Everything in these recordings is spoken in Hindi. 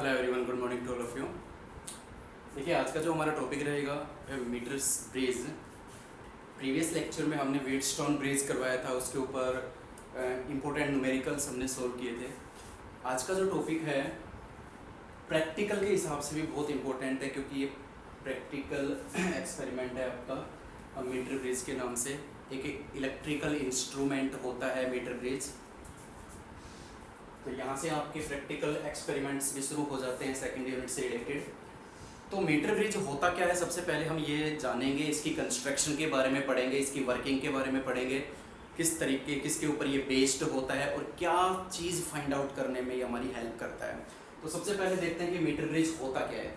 Hello everyone, good morning to all of you. देखिए, आज का जो हमारा टॉपिक रहेगा मीटर्स ब्रिज। प्रीवियस लेक्चर में हमने व्हीटस्टोन ब्रिज करवाया था, उसके ऊपर इम्पोर्टेंट न्यूमेरिकल्स हमने सोल्व किए थे। आज का जो टॉपिक है प्रैक्टिकल के हिसाब से भी बहुत इम्पोर्टेंट है, क्योंकि ये प्रैक्टिकल एक्सपेरिमेंट है आपका मीटर ब्रिज के नाम से। एक इलेक्ट्रिकल इंस्ट्रूमेंट होता है मीटर ब्रिज। तो यहाँ से आपके प्रैक्टिकल एक्सपेरिमेंट्स भी शुरू हो जाते हैं सेकेंड यूनिट से रिलेटेड। तो मीटर ब्रिज होता क्या है, सबसे पहले हम ये जानेंगे, इसकी कंस्ट्रक्शन के बारे में पढ़ेंगे, इसकी वर्किंग के बारे में पढ़ेंगे, किस तरीके किसके ऊपर ये बेस्ड होता है और क्या चीज़ फाइंड आउट करने में ये हमारी हेल्प करता है। तो सबसे पहले देखते हैं कि मीटर ब्रिज होता क्या है।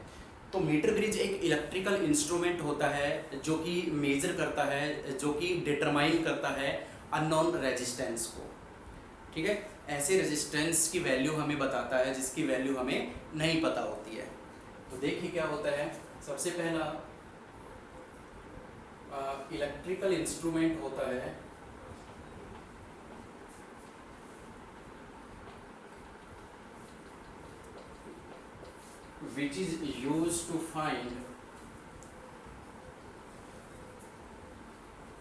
तो मीटर ब्रिज एक इलेक्ट्रिकल इंस्ट्रूमेंट होता है जो कि मेजर करता है, जो कि डिटरमाइन करता है अननोन रेजिस्टेंस को। ठीक है, ऐसे रेजिस्टेंस की वैल्यू हमें बताता है जिसकी वैल्यू हमें नहीं पता होती है। तो देखिए क्या होता है। सबसे पहला इलेक्ट्रिकल इंस्ट्रूमेंट होता है which is used to find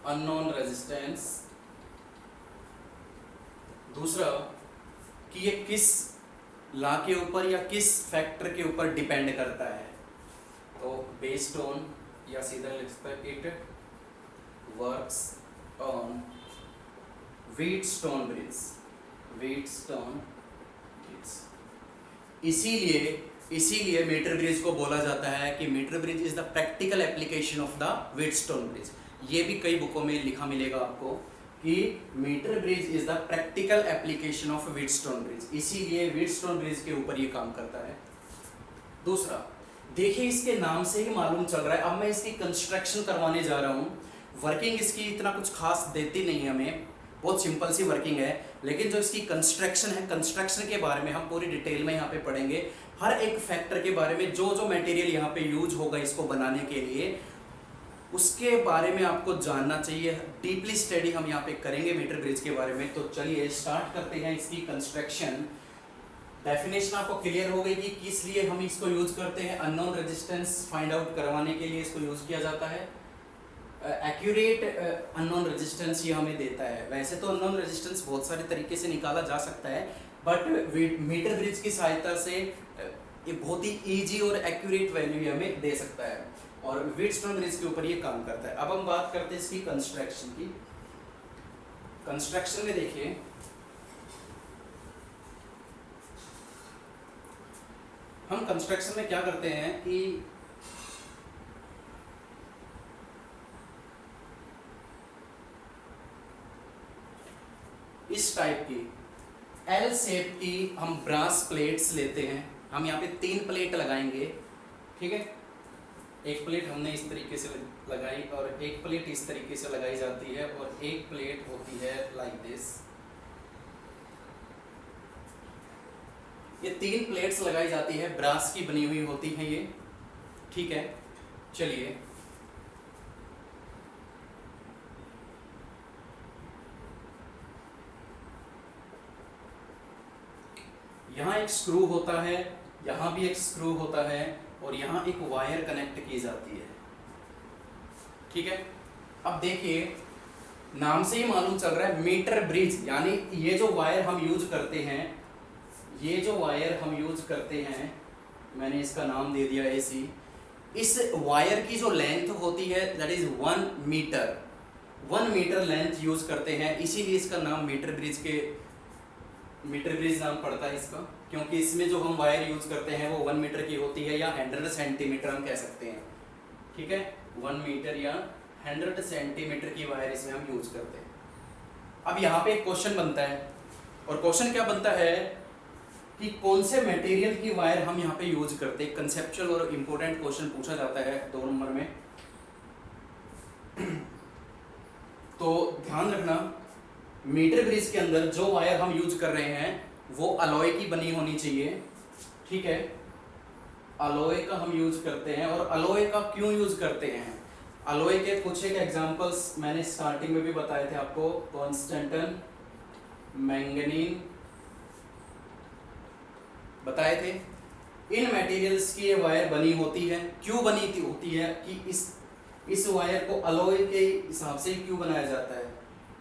unknown resistance। दूसरा कि ये किस लॉ के ऊपर या किस फैक्टर के ऊपर डिपेंड करता है। तो बेस्ड ऑन, या सीधा लिख सकता है it works on Wheatstone bridge. Wheatstone bridge, इसीलिए मीटर ब्रिज को बोला जाता है कि metre bridge is the practical application of the Wheatstone bridge. ये भी कई बुकों में लिखा मिलेगा आपको कि metre bridge is the practical application of Wheatstone bridge, इसीलिए व्हीटस्टोन ब्रिज के ऊपर ये काम करता है। दूसरा, देखिए इसके नाम से ही मालूम चल रहा है। अब मैं इसकी कंस्ट्रक्शन करवाने जा रहा हूँ। वर्किंग इसकी इतना कुछ खास देती नहीं है हमें, बहुत सिंपल सी वर्किंग है, लेकिन जो इसकी कंस्ट्रक्शन है, कंस्ट्रक्शन के बारे में हम पूरी डिटेल में यहाँ पे पढ़ेंगे। हर एक फैक्टर के बारे में, जो जो मटेरियल यहाँ पे यूज होगा इसको बनाने के लिए, उसके बारे में आपको जानना चाहिए। डीपली स्टडी हम यहाँ पे करेंगे मीटर ब्रिज के बारे में। तो चलिए स्टार्ट करते हैं इसकी कंस्ट्रक्शन। डेफिनेशन आपको क्लियर हो गई कि किस लिए हम इसको यूज करते हैं। अननोन रेजिस्टेंस फाइंड आउट करवाने के लिए इसको यूज किया जाता है। एक्यूरेट अननोन रेजिस्टेंस ये हमें देता है। वैसे तो अननोन रेजिस्टेंस बहुत सारे तरीके से निकाला जा सकता है, बट मीटर ब्रिज की सहायता से ये बहुत ही इजी और एक्यूरेट वैल्यू हमें दे सकता है, और व्हीटस्टोन ब्रिज के ऊपर ये काम करता है। अब हम बात करते हैं इसकी कंस्ट्रक्शन की। कंस्ट्रक्शन में देखिए, हम कंस्ट्रक्शन में क्या करते हैं कि इस टाइप की एल शेप की हम ब्रास प्लेट्स लेते हैं। हम यहाँ पे 3 प्लेट लगाएंगे। ठीक है, एक प्लेट हमने इस तरीके से लगाई और एक प्लेट इस तरीके से लगाई जाती है, और एक प्लेट होती है लाइक दिस। ये 3 प्लेट्स लगाई जाती है, ब्रास की बनी हुई होती है ये। ठीक है, चलिए यहाँ एक स्क्रू होता है, यहाँ भी एक स्क्रू होता है, और यहाँ एक वायर कनेक्ट की जाती है। ठीक है, अब देखिए नाम से ही मालूम चल रहा है मीटर ब्रिज, यानी ये जो वायर हम यूज करते हैं, ये जो वायर हम यूज करते हैं, मैंने इसका नाम दे दिया AC। इस वायर की जो लेंथ होती है that is 1 metre. 1 metre length use करते हैं, इसीलिए इसका नाम मीटर ब्रिज नाम पड़ता है इसका, क्योंकि इसमें जो हम वायर यूज करते हैं वो 1 मीटर की होती है, या 100 सेंटीमीटर हम कह सकते हैं। ठीक है, 1 मीटर या 100 सेंटीमीटर की वायर इसमें हम यूज करते हैं। अब यहाँ पे एक क्वेश्चन बनता है, और क्वेश्चन क्या बनता है कि कौन से मटेरियल की वायर हम यहाँ पे यूज करते हैं। कंसेप्चुअल और इम्पोर्टेंट क्वेश्चन पूछा जाता है 2 नंबर में। तो ध्यान रखना, मीटर ब्रिज के अंदर जो वायर हम यूज कर रहे हैं वो अलॉय की बनी होनी चाहिए। ठीक है, अलॉय का हम यूज करते हैं। और अलॉय का क्यों यूज करते हैं, अलॉय के कुछ एक एग्जांपल्स मैंने स्टार्टिंग में भी बताए थे आपको। कॉन्स्टेंटन, मैंगनीन बताए थे। इन मटेरियल्स की ये वायर बनी होती है। क्यों बनी होती है कि इस वायर को अलॉय के हिसाब से क्यों बनाया जाता है,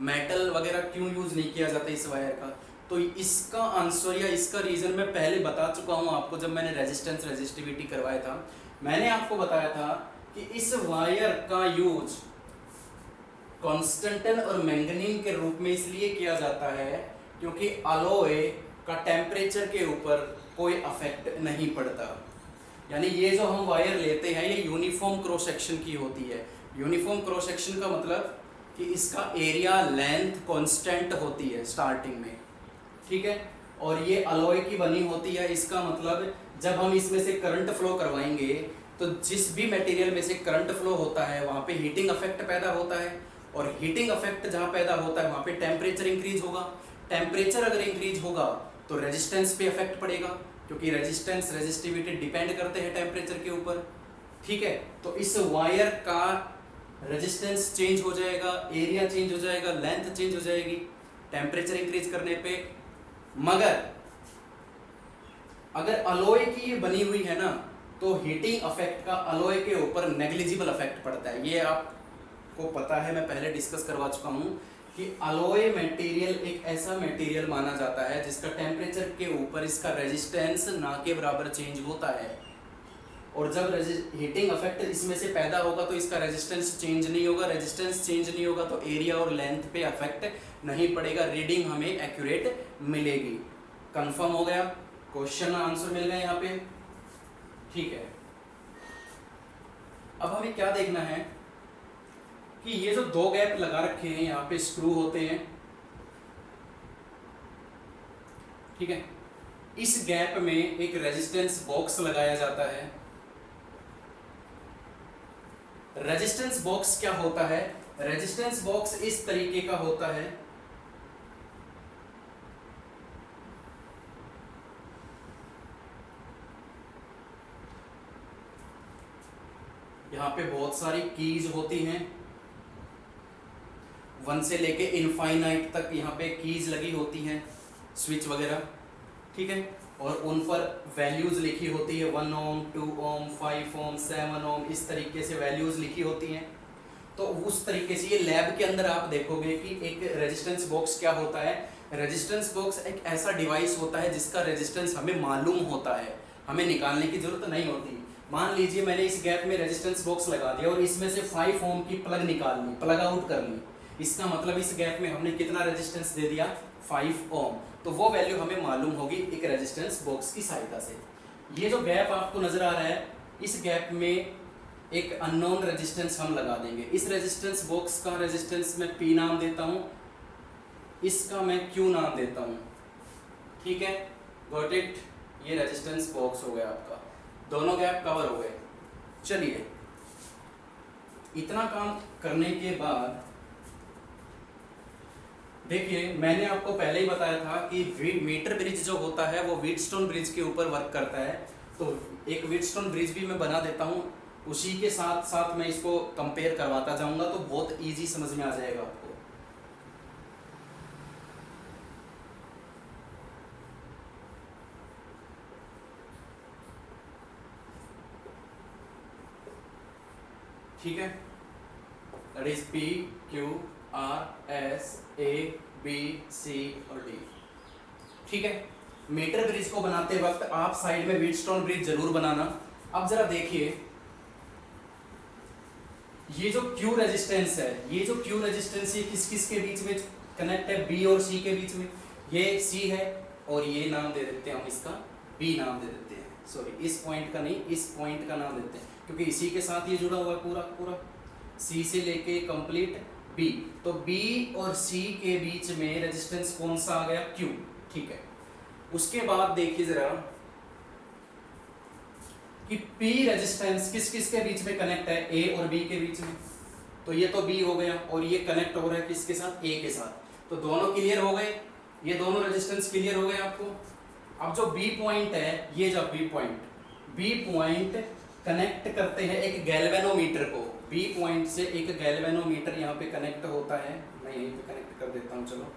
मेटल वगैरह क्यों यूज नहीं किया जाता इस वायर का। तो इसका आंसर या इसका रीजन मैं पहले बता चुका हूं आपको, जब मैंने रेजिस्टेंस रेजिस्टिविटी करवाया था। मैंने आपको बताया था कि इस वायर का यूज कॉन्स्टेंटन और मैंगनीन के रूप में इसलिए किया जाता है क्योंकि अलॉय का टेम्परेचर के ऊपर कोई अफेक्ट नहीं पड़ता। यानी ये जो हम वायर लेते हैं ये यूनिफॉर्म क्रॉस सेक्शन की होती है। यूनिफॉर्म क्रॉस सेक्शन का मतलब कि इसका एरिया लेंथ कांस्टेंट होती है स्टार्टिंग में, ठीक है। और ये अलॉय की बनी होती है। इसका मतलब जब हम इसमें से करंट फ्लो करवाएंगे तो जिस भी मटेरियल में से करंट फ्लो होता है वहाँ पे हीटिंग इफेक्ट पैदा होता है, और हीटिंग इफेक्ट जहाँ पैदा होता है वहाँ पे टेम्परेचर इंक्रीज होगा। टेम्परेचर अगर इंक्रीज होगा तो रेजिस्टेंस पे इफेक्ट पड़ेगा, क्योंकि रेजिस्टेंस रेजिस्टिविटी डिपेंड करते हैं टेम्परेचर के ऊपर, ठीक है। तो इस वायर का रेजिस्टेंस चेंज हो जाएगा, एरिया चेंज हो जाएगा, लेंथ चेंज हो जाएगी टेम्परेचर इंक्रीज करने पे। मगर अगर अलॉय की ये बनी हुई है ना तो हीटिंग इफेक्ट का अलॉय के ऊपर नेग्लिजिबल इफेक्ट पड़ता है। ये आपको पता है, मैं पहले डिस्कस करवा चुका हूं कि अलॉय मटेरियल एक ऐसा मटेरियल माना जाता है जिसका टेम्परेचर के ऊपर इसका रेजिस्टेंस ना के बराबर चेंज होता है, और जब हीटिंग इफेक्ट इसमें से पैदा होगा तो इसका रेजिस्टेंस चेंज नहीं होगा। रेजिस्टेंस चेंज नहीं होगा तो एरिया और लेंथ पे इफेक्ट नहीं पड़ेगा, रीडिंग हमें एक्यूरेट मिलेगी। कंफर्म हो गया, क्वेश्चन आंसर मिल गए यहाँ पे, ठीक है। अब हमें क्या देखना है कि ये जो दो गैप लगा रखे हैं यहाँ पे स्क्रू होते हैं, ठीक है। इस गैप में एक रेजिस्टेंस बॉक्स लगाया जाता है। रेजिस्टेंस बॉक्स क्या होता है? रेजिस्टेंस बॉक्स इस तरीके का होता है, यहाँ पे बहुत सारी कीज होती हैं, 1 से लेके इनफाइनाइट तक यहाँ पे कीज लगी होती हैं, स्विच वगैरह, ठीक है। और उन पर वैल्यूज लिखी होती है, 1 ओम, 2 ओम, 5 ओम, 7 ओम, इस तरीके से वैल्यूज लिखी होती हैं। तो उस तरीके से ये लैब के अंदर आप देखोगे कि एक रेजिस्टेंस बॉक्स क्या होता है। रेजिस्टेंस बॉक्स एक ऐसा डिवाइस होता है जिसका रेजिस्टेंस हमें मालूम होता है, हमें निकालने की जरूरत नहीं होती। मान लीजिए मैंने इस गैप में रेजिस्टेंस बॉक्स लगा दिया और इसमें से 5 ओम की प्लग निकाल ली, प्लग आउट कर ली, इसका मतलब इस गैप में हमने कितना रेजिस्टेंस दे दिया, 5 ओम। तो वो वैल्यू हमें मालूम होगी एक रेजिस्टेंस बॉक्स की सहायता से। ये जो गैप आपको नजर आ रहा है, इस गैप में एक अननोन रेजिस्टेंस हम लगा देंगे। इस रेजिस्टेंस बॉक्स का रेजिस्टेंस मैं P नाम देता हूं, इसका मैं Q नाम देता हूं, ठीक है। Got it? ये रेजिस्टेंस बॉक्स हो गया आपका, दोनों गैप कवर हो गए। चलिए, इतना काम करने के बाद देखिए, मैंने आपको पहले ही बताया था कि मीटर ब्रिज जो होता है वो व्हीटस्टोन ब्रिज के ऊपर वर्क करता है। तो एक व्हीटस्टोन ब्रिज भी मैं बना देता हूँ, उसी के साथ साथ मैं इसको कंपेयर करवाता जाऊंगा, तो बहुत इजी समझ में आ जाएगा आपको। ठीक है, that is P, Q, R, S, A, B, C और D, ठीक है। मीटर ब्रिज को बनाते वक्त आप साइड में व्हीटस्टोन ब्रिज जरूर बनाना। अब जरा देखिए, ये जो Q रेजिस्टेंस है, ये जो Q रेजिस्टेंस ये किस किस के बीच में कनेक्ट है? B और C के बीच में। ये C है और ये नाम दे देते हैं हम, इसका B नाम दे देते हैं। सॉरी, इस पॉइंट का नहीं, इस पॉइंट का नाम देते हैं, क्योंकि इसी के साथ ये जुड़ा हुआ है पूरा पूरा, C से लेके कंप्लीट B। तो B और C के बीच में रेजिस्टेंस कौन सा आ गया? Q, ठीक है। उसके बाद देखिए जरा कि P रेजिस्टेंस किस किस के बीच में कनेक्ट है? A और B के बीच में। तो ये तो B हो गया, और ये कनेक्ट हो रहा है किसके साथ? A के साथ। तो दोनों क्लियर हो गए, ये दोनों रेजिस्टेंस क्लियर हो गए आपको। अब जो B पॉइंट है, ये जो B पॉइंट कनेक्ट करते हैं एक गैल्वेनोमीटर को। B पॉइंट से एक गैल्वेनोमीटर यहाँ पे कनेक्ट होता है, मैं यहीं पे कनेक्ट कर देता हूँ, चलो।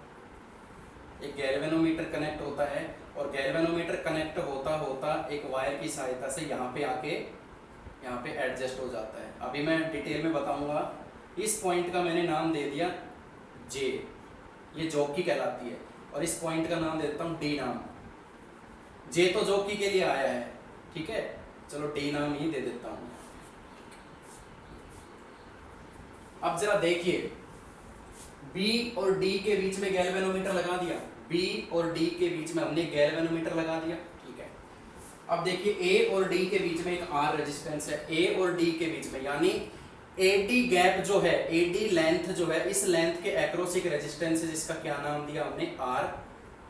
एक गैल्वेनोमीटर कनेक्ट होता है और गैल्वेनोमीटर कनेक्ट होता होता एक वायर की सहायता से यहाँ पे आके यहाँ पे एडजस्ट हो जाता है। अभी मैं डिटेल में बताऊंगा। इस पॉइंट का मैंने नाम दे दिया जे, ये जॉकी कहलाती है, और इस पॉइंट का नाम दे देता हूँ डी नाम। जे तो जॉकी के लिए आया है, ठीक है, चलो डी नाम ही दे देता हूँ। अब जरा देखिए, बी और डी के बीच में गैल्वेनोमीटर लगा दिया, बी और डी के बीच में हमने गैल्वेनोमीटर लगा दिया, ठीक है। अब देखिए ए और डी के बीच में एक आर रेजिस्टेंस है, ए और डी के बीच में, यानी एडी गैप जो है, एडी लेंथ जो है, इस लेंथ के अक्रॉस एक रेजिस्टेंस है जिसका क्या नाम दिया हमने आर,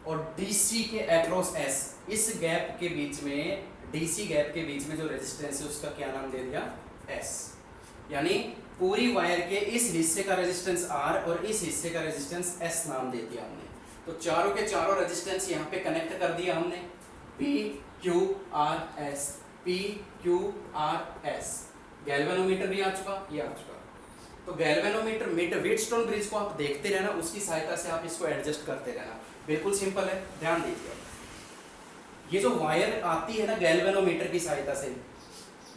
और डीसी के अक्रॉस एस, इस गैप के बीच में, डीसी गैप के बीच में जो रेजिस्टेंस है उसका क्या नाम दे दिया एस। यानी पूरी वायर के इस हिस्से का रेजिस्टेंस आर और इस हिस्से का रेजिस्टेंस एस नाम दे दिया हमने। तो चारों के चारों रेजिस्टेंस यहाँ पे कनेक्ट कर दिया हमने, P Q R S, P Q R S. Galvanometer भी आ चुका, ये आ चुका। तो गैल्वेनोमीटर मीटर व्हीटस्टोन ब्रिज को आप देखते रहना, उसकी सहायता से आप इसको एडजस्ट करते रहना, बिल्कुल सिंपल है, ध्यान दीजिए। ये जो वायर आती है ना गैल्वेनोमीटर की सहायता से,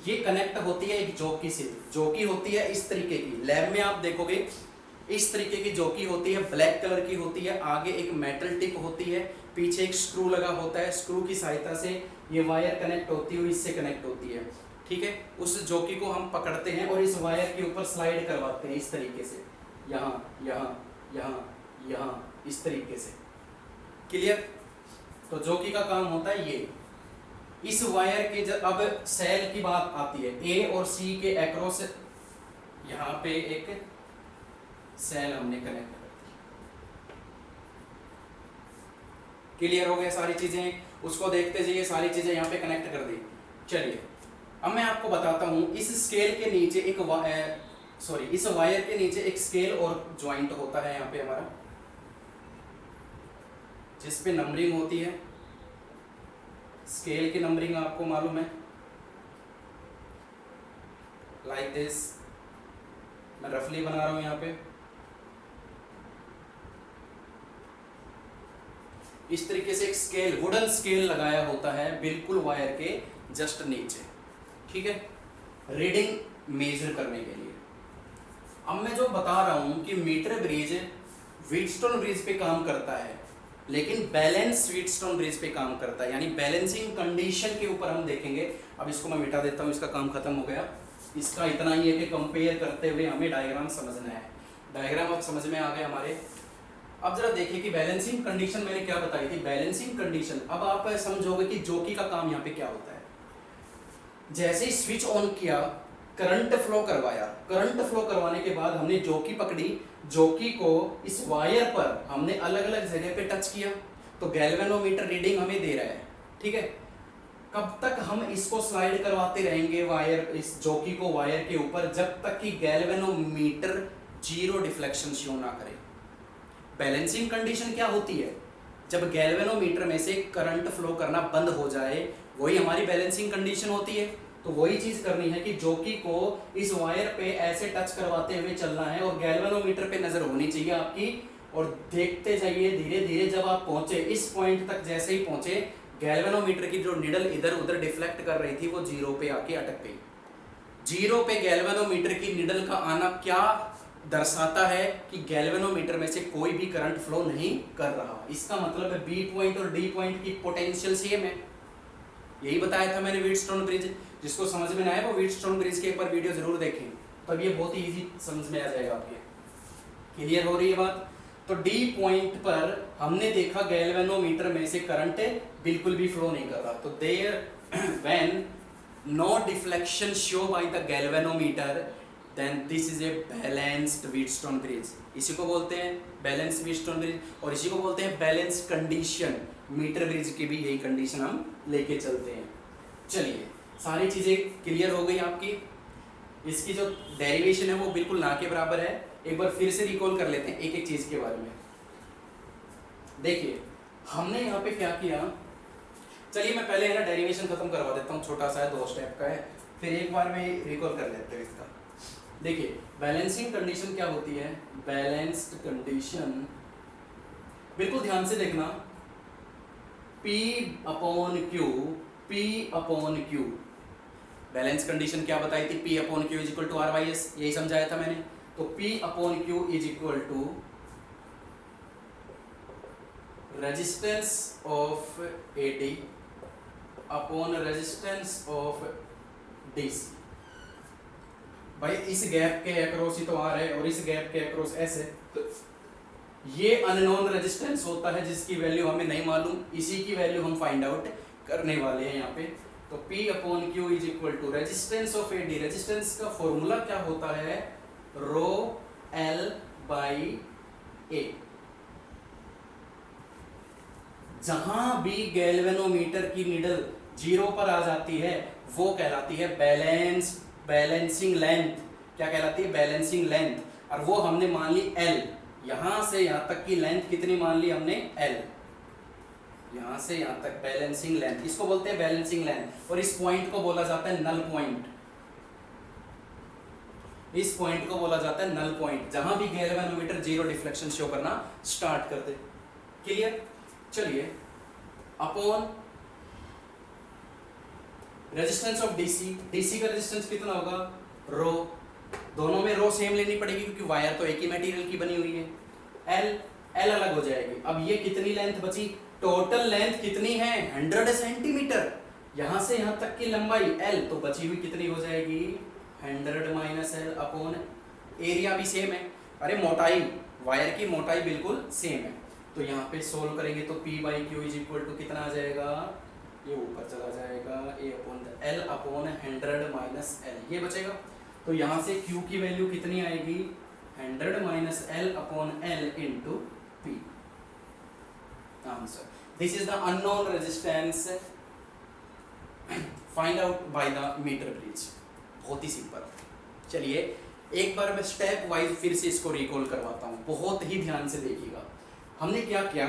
ये कनेक्ट होती है एक जॉकी से। जॉकी होती है इस तरीके की, लैब में आप देखोगे इस तरीके की जॉकी होती है, ब्लैक कलर की होती है, आगे एक मेटल टिप होती है, पीछे एक स्क्रू लगा होता है, स्क्रू की सहायता से ये वायर कनेक्ट होती है, इससे कनेक्ट होती है, ठीक है। उस जॉकी को हम पकड़ते हैं और इस वायर के ऊपर स्लाइड करवाते हैं इस तरीके से, यहाँ यहाँ यहाँ यहाँ, इस तरीके से, क्लियर। तो जॉकी का काम होता है ये। इस वायर के जब अब सेल की बात आती है, ए और सी के अक्रॉस यहाँ पे एक सेल हमने कनेक्ट कर दी, क्लियर हो गया सारी चीजें, उसको देखते जाइए, सारी चीजें यहाँ पे कनेक्ट कर दी। चलिए अब मैं आपको बताता हूँ, इस स्केल के नीचे एक इस वायर के नीचे एक स्केल और ज्वाइंट होता है यहाँ पे हमारा, जिस पे नंबरिंग होती है। स्केल की नंबरिंग आपको मालूम है, लाइक दिस, मैं रफली बना रहा हूं यहाँ पे, इस तरीके से एक स्केल, वुडन स्केल लगाया होता है बिल्कुल वायर के जस्ट नीचे, ठीक है, रीडिंग मेजर करने के लिए। अब मैं जो बता रहा हूं कि मीटर ब्रिज व्हीटस्टोन ब्रिज पे काम करता है, लेकिन बैलेंस व्हीटस्टोन ब्रिज पे काम करता है, यानी बैलेंसिंग कंडीशन के ऊपर हम देखेंगे। अब इसको मैं मिटा देता हूँ, इसका काम खत्म हो गया। इसका इतना ही है कि कंपेयर करते हुए हमें डायग्राम समझना है। डायग्राम अब समझ में आ गए हमारे। अब जरा देखिए कि बैलेंसिंग कंडीशन मैंने क्या बताई थी। बैलेंसिंग कंडीशन, अब आप समझोगे कि जॉकी का काम यहाँ पे क्या होता है। जैसे ही स्विच ऑन किया, करंट फ्लो करवाया, करंट फ्लो करवाने के बाद हमने जॉकी पकड़ी, जॉकी को इस वायर पर हमने अलग अलग जगह पे टच किया, तो गैल्वेनोमीटर रीडिंग हमें दे रहा है, ठीक है। कब तक हम इसको स्लाइड करवाते रहेंगे वायर, इस जॉकी को वायर के ऊपर, जब तक कि गैल्वेनोमीटर जीरो डिफ्लेक्शन शो ना करे। बैलेंसिंग कंडीशन क्या होती है, जब गैल्वेनोमीटर में से करंट फ्लो करना बंद हो जाए, वही हमारी बैलेंसिंग कंडीशन होती है। तो वही चीज करनी है कि जॉकी को इस वायर पे ऐसे टच करवाते हुए चलना है और गैल्वेनोमीटर पे नजर होनी चाहिए आपकी, और देखते जाइए धीरे धीरे। जब आप पहुंचे इस पॉइंट तक, जैसे ही पहुंचे, गैल्वेनोमीटर की जो निडल इधर उधर डिफ्लेक्ट कर रही थी वो जीरो पे आके अटक गई। जीरो पे गैल्वेनोमीटर की निडल का आना क्या दर्शाता है कि गैल्वेनोमीटर में से कोई भी करंट फ्लो नहीं कर रहा। इसका मतलब है बी पॉइंट और डी पॉइंट की पोटेंशियल सेम है। यही बताया था मैंने व्हीटस्टोन ब्रिज। जिसको समझ में ना आए वो व्हीटस्टोन ब्रिज के ऊपर वीडियो जरूर देखें, तब ये बहुत ही इजी समझ में आ जाएगा आपके। क्लियर हो रही है बात। तो डी पॉइंट पर हमने देखा गैल्वेनोमीटर में से करंट बिल्कुल भी फ्लो नहीं कर रहा। तो there when no deflection show by the galvanometer, then this is a balanced Wheatstone bridge. इसी को बोलते हैं बैलेंस व्हीटस्टोन ब्रिज, और इसी को बोलते हैं बैलेंस कंडीशन। मीटर ब्रिज की भी यही कंडीशन हम लेके चलते हैं। चलिए सारी चीजें क्लियर हो गई आपकी। इसकी जो डेरिवेशन है वो बिल्कुल ना के बराबर है। एक बार फिर से रिकॉल कर लेते हैं एक एक चीज के बारे में। देखिए हमने यहाँ पे क्या किया, चलिए मैं पहले है ना डेरिवेशन खत्म करवा देता हूँ, छोटा सा है, 2 स्टेप का है, फिर एक बार में रिकॉल कर लेते हैं इसका। देखिए बैलेंसिंग कंडीशन क्या होती है। बैलेंस्ड कंडीशन बिल्कुल ध्यान से देखना, P upon Q, P upon Q, balance condition क्या बताई थी, P upon Q is equal to R by S, यही समझाया था मैंने। तो P upon Q is equal to resistance of AD upon resistance of DC। भाई इस गैप के अक्रॉस ही तो आर है और इस गैप के अक्रॉस एस है, तो ये अननोन रेजिस्टेंस होता है जिसकी वैल्यू हमें नहीं मालूम, इसी की वैल्यू हम फाइंड आउट करने वाले हैं यहाँ पे। तो P upon Q is equal to resistance of AD, resistance का फॉर्मूला क्या होता है, रो L बाई A। जहां भी गैल्वेनोमीटर की नीडल 0 पर आ जाती है वो कहलाती है बैलेंसिंग लेंथ। क्या कहलाती है, बैलेंसिंग लेंथ। और वो हमने मान ली L, यहां से यहां तक की लेंथ कितनी मान ली हमने, L, यहां से यहां तक बैलेंसिंग लेंथ, इसको बोलते हैं बैलेंसिंग लेंथ। और इस पॉइंट को बोला जाता है नल पॉइंट, इस पॉइंट को बोला जाता है नल पॉइंट, जहां भी गैल्वेनोमीटर 0 डिफ्लेक्शन शो करना स्टार्ट कर दे। क्लियर? चलिए, upon resistance of DC, DC का रेजिस्टेंस कितना होगा, रो, दोनों में रो सेम लेनी पड़ेगी क्योंकि वायर तो एक ही मटेरियल की बनी हुई है। एल अलग हो जाएगी। अब ये कितनी लेंथ बची, टोटल लेंथ कितनी है 100 सेंटीमीटर, यहां से यहां तक की लंबाई L, तो बची हुई कितनी हो जाएगी 100 माइनस L अपॉन एरिया भी सेम है। अरे मोटाई, वायर की मोटाई बिल्कुल सेम है। तो यहाँ पे सोल्व करेंगे तो P by Q is equal to कितना आ जाएगा, ये ऊपर चला जाएगा A upon L upon 100 minus L, ये बचेगा। तो यहाँ से Q की वैल्यू कितनी आएगी 100 minus L upon L into P। Answer, this is the unknown resistance find out by the metre bridge. बहुत ही सिंपल। चलिए एक बार मैं स्टेप वाइज फिर से इसको रिकॉल करवाता हूँ, बहुत ही ध्यान से देखिएगा। हमने क्या किया,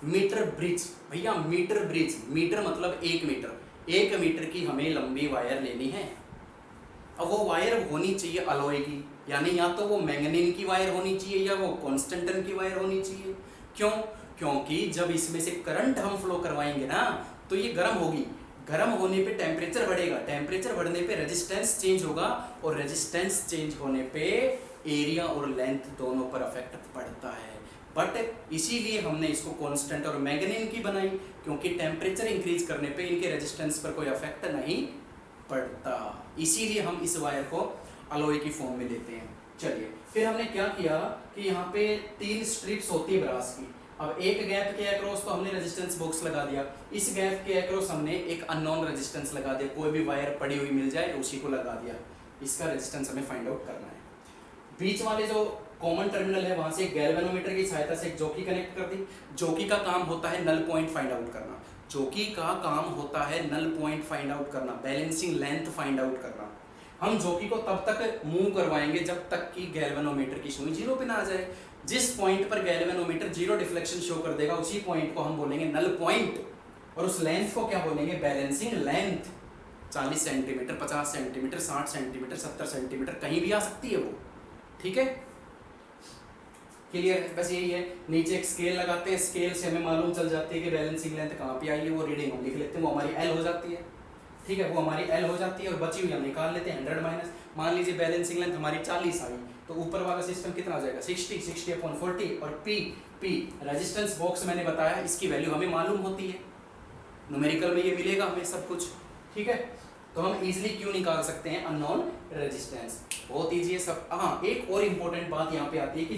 मीटर ब्रिज, भैया मीटर ब्रिज, मीटर मतलब 1 मीटर, 1 मीटर की हमें लंबी वायर लेनी है। अब वो वायर होनी चाहिए अलॉय की, यानी या तो वो मैंगनीन की वायर होनी चाहिए या वो कॉन्स्टेंटन की वायर होनी चाहिए। क्यों? क्योंकि जब इसमें से करंट हम फ्लो करवाएंगे ना तो ये गर्म होगी, गर्म होने पे टेम्परेचर बढ़ेगा, टेम्परेचर बढ़ने पे रेजिस्टेंस चेंज होगा और रेजिस्टेंस चेंज होने पे एरिया और लेंथ दोनों पर अफेक्ट पड़ता है। बट इसीलिए हमने इसको कांस्टेंट और मैंगनीन की बनाई क्योंकि टेम्परेचर इंक्रीज करने पे इनके रेजिस्टेंस पर कोई अफेक्ट नहीं पड़ता, इसीलिए हम इस वायर को अलॉय की फॉर्म में लेते हैं। चलिए फिर हमने क्या किया कि यहाँ पे 3 स्ट्रिप्स होती है ब्रास की। अब एक गैप के अक्रॉस तो हमने रेजिस्टेंस बॉक्स लगा दिया, इस गैप के अक्रॉस हमने एक अननोन रेजिस्टेंस लगा दिया, कोई भी वायर पड़ी हुई मिल जाए उसी को लगा दिया। इसका रेजिस्टेंस हमें फाइंड आउट करना है। बीच वाले जो कॉमन टर्मिनल है वहां से गैल्वेनोमीटर की सहायता से एक जॉकी कनेक्ट कर दी। जॉकी का काम होता है नल पॉइंट फाइंड आउट करना, जॉकी का काम होता है नल पॉइंट फाइंड आउट करना, बैलेंसिंग लेंथ फाइंड आउट करना। हम जॉकी को तब तक मूव करवाएंगे जब तक कि गैल्वेनोमीटर की सुई 0 पे ना आ जाए। जिस पॉइंट पर गैल्वेनोमीटर 0 डिफ्लेक्शन शो कर देगा उसी पॉइंट को हम बोलेंगे नल पॉइंट, और उस लेंथ को क्या बोलेंगे, balancing length. 40 centimetre, 50 centimetre, 60 centimetre, 70 centimetre कहीं भी आ सकती है वो, ठीक है। क्लियर है? बस यही है। नीचे एक स्केल लगाते हैं, स्केल से हमें मालूम चल जाती है कि बैलेंसिंग लेंथ कहाँ पे आई है, वो रीडिंग हम लिख लेते हैं, वो हमारी L हो जाती है, ठीक है, वो हमारी L हो जाती है और बची हुई हम निकाल लेते हैं 100 माइनस। मान लीजिए बैलेंसिंग लेंथ हमारी 40 आई तो ऊपर वाला सिस्टम कितना आ जाएगा 60 अपॉन 40, और P रेजिस्टेंस बॉक्स मैंने बताया इसकी वैल्यू हमें मालूम होती है, न्यूमेरिकल में ये मिलेगा हमें सब कुछ, ठीक है। तो हम इजीली क्यों निकाल सकते हैं अननोन रेजिस्टेंस, बहुत इजी है सब। हाँ, एक और इम्पोर्टेंट बात यहाँ पे आती है कि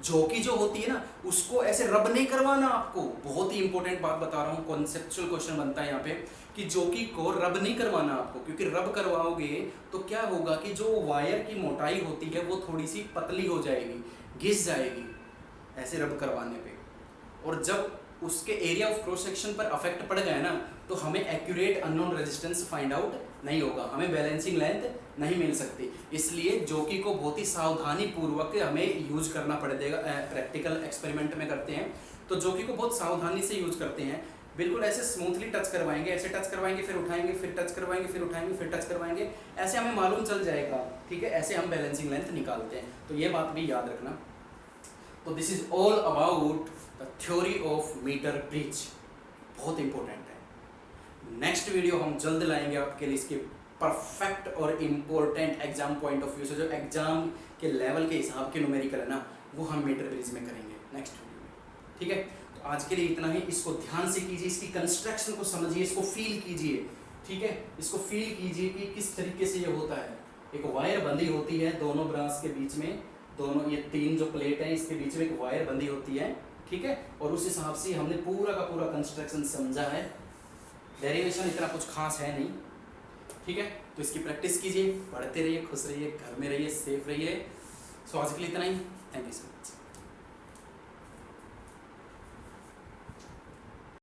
जॉकी जो होती है ना उसको ऐसे रब नहीं करवाना आपको, बहुत ही इंपॉर्टेंट बात बता रहा हूँ, कॉन्सेप्चुअल क्वेश्चन बनता है यहाँ पे कि जॉकी को रब नहीं करवाना आपको, क्योंकि रब करवाओगे तो क्या होगा कि जो वायर की मोटाई होती है वो थोड़ी सी पतली हो जाएगी, घिस जाएगी ऐसे रब करवाने पे, और जब उसके एरिया ऑफ क्रॉस सेक्शन पर अफेक्ट पड़ गया ना तो हमें accurate unknown resistance find out नहीं होगा, हमें बैलेंसिंग लेंथ नहीं मिल सकती। इसलिए जॉकी को बहुत ही सावधानी पूर्वक हमें यूज करना पड़ेगा। प्रैक्टिकल एक्सपेरिमेंट में करते हैं तो जॉकी को बहुत सावधानी से यूज करते हैं, बिल्कुल ऐसे स्मूथली टच करवाएंगे, ऐसे टच करवाएंगे फिर उठाएंगे, फिर टच करवाएंगे फिर उठाएंगे, फिर टच करवाएंगे, ऐसे हमें मालूम चल जाएगा, ठीक है। ऐसे हम बैलेंसिंग लेंथ निकालते हैं, तो ये बात भी याद रखना। तो this is all about the theory of metre bridge बहुत इंपॉर्टेंट है। नेक्स्ट वीडियो हम जल्द लाएंगे आपके लिए इसके परफेक्ट और important exam point of view से, जो एग्जाम के लेवल के हिसाब के न्यूमेरिकल है ना, वो हम मीटर ब्रिज में करेंगे नेक्स्ट वीडियो में। ठीक है, तो आज के लिए इतना ही। इसको ध्यान से कीजिए, इसकी कंस्ट्रक्शन को समझिए, इसको फील कीजिए। ठीक है, इसको फील कीजिए कि किस तरीके से ये होता है। एक वायर बंधी होती है दोनों ब्रांच के बीच में, दोनों ये 3 जो प्लेट हैं इसके बीच में एक वायर बंधी होती है। ठीक है, और उस हिसाब से हमने पूरा का पूरा कंस्ट्रक्शन समझा है। डेरिवेशन इतना कुछ खास है नहीं। ठीक है, तो इसकी प्रैक्टिस कीजिए, पढ़ते रहिए, खुश रहिए, घर में रहिए, सेफ रहिए। सो आज के लिए इतना ही। Thank you so much.